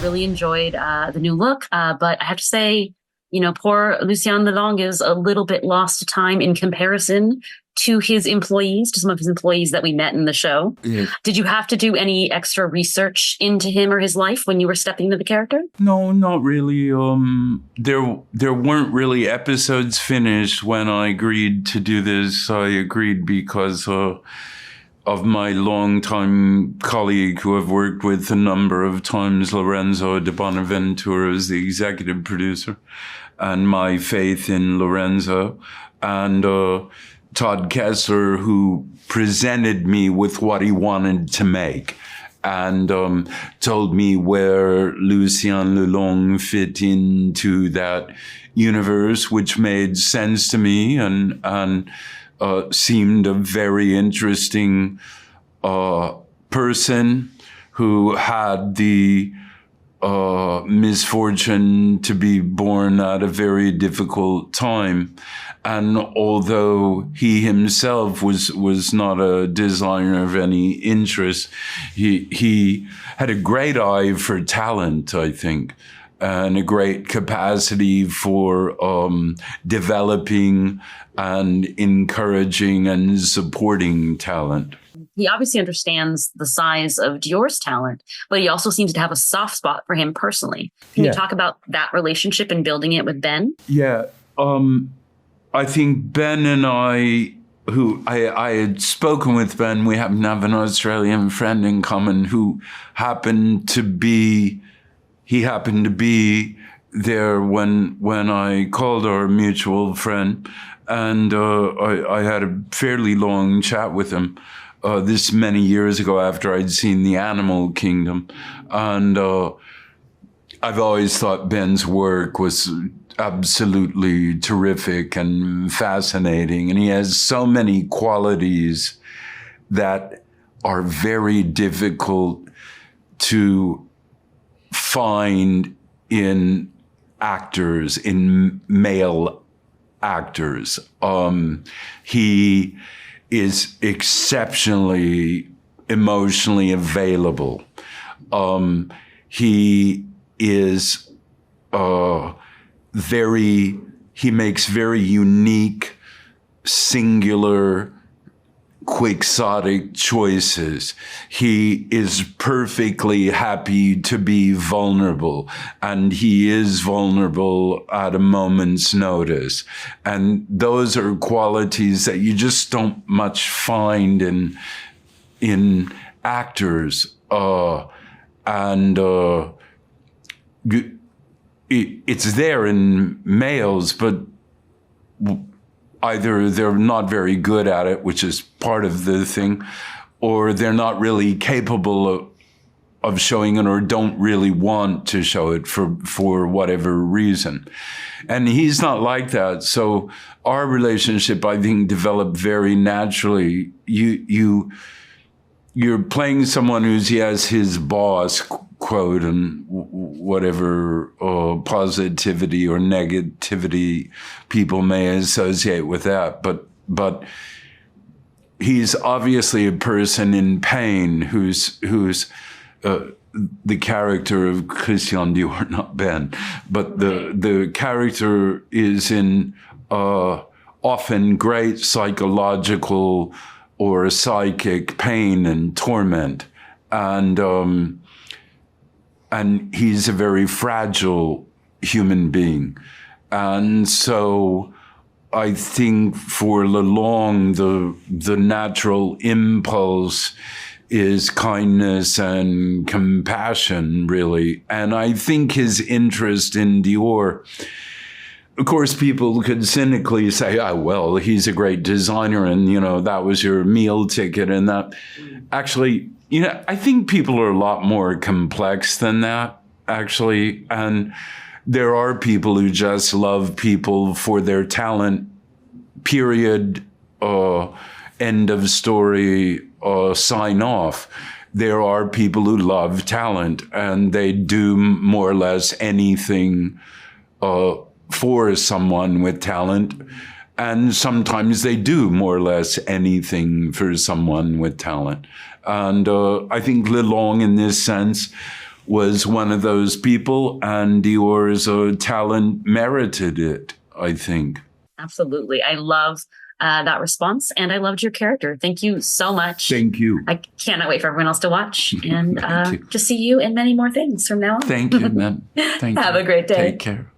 really enjoyed the new look, but I have to say, poor Lucien Lelong is a little bit lost to time in comparison to some of his employees that we met in the show. Yeah. Did you have to do any extra research into him or his life when you were stepping into the character? No, not really. There weren't really episodes finished when I agreed to do this. I agreed because of my longtime colleague who I've worked with a number of times, Lorenzo de Bonaventura, as the executive producer, and my faith in Lorenzo, and Todd Kessler, who presented me with what he wanted to make and told me where Lucien Lelong fit into that universe, which made sense to me and seemed a very interesting person who had the misfortune to be born at a very difficult time. And although he himself was not a designer of any interest, he had a great eye for talent, I think, and a great capacity for developing and encouraging and supporting talent. He obviously understands the size of Dior's talent, but he also seems to have a soft spot for him personally. Can you talk about that relationship and building it with Ben? Yeah. I think Ben and I had spoken with Ben. We happen to have an Australian friend in common who happened to be there when I called our mutual friend, and I had a fairly long chat with him. This many years ago after I'd seen The Animal Kingdom. And I've always thought Ben's work was absolutely terrific and fascinating. And he has so many qualities that are very difficult to find in actors, in male actors. He is exceptionally emotionally available. He is he makes very unique, singular, quixotic choices. He is perfectly happy to be vulnerable, and he is vulnerable at a moment's notice. And those are qualities that you just don't much find in actors. It's there in males, but either they're not very good at it, which is part of the thing, or they're not really capable of showing it or don't really want to show it for whatever reason. And he's not like that. So our relationship, I think, developed very naturally. You're playing someone he has his boss, quote, and whatever positivity or negativity people may associate with that. But he's obviously a person in pain who's the character of Christian Dior, not Ben, but the character is in often great psychological or psychic pain and torment. And he's a very fragile human being. And so I think for Lelong, the natural impulse is kindness and compassion, really. And I think his interest in Dior, of course, people could cynically say, oh, well, he's a great designer and, that was your meal ticket and that. Actually, I think people are a lot more complex than that, actually. And there are people who just love people for their talent, period, end of story, sign off. There are people who love talent and they do more or less anything for someone with talent. And sometimes they do more or less anything for someone with talent. And I think Lelong, in this sense, was one of those people, and Dior's talent merited it, I think. Absolutely. I love that response, and I loved your character. Thank you so much. Thank you. I cannot wait for everyone else to watch, and to see you in many more things from now on. Thank you, man. Thank you. Have a great day. Take care.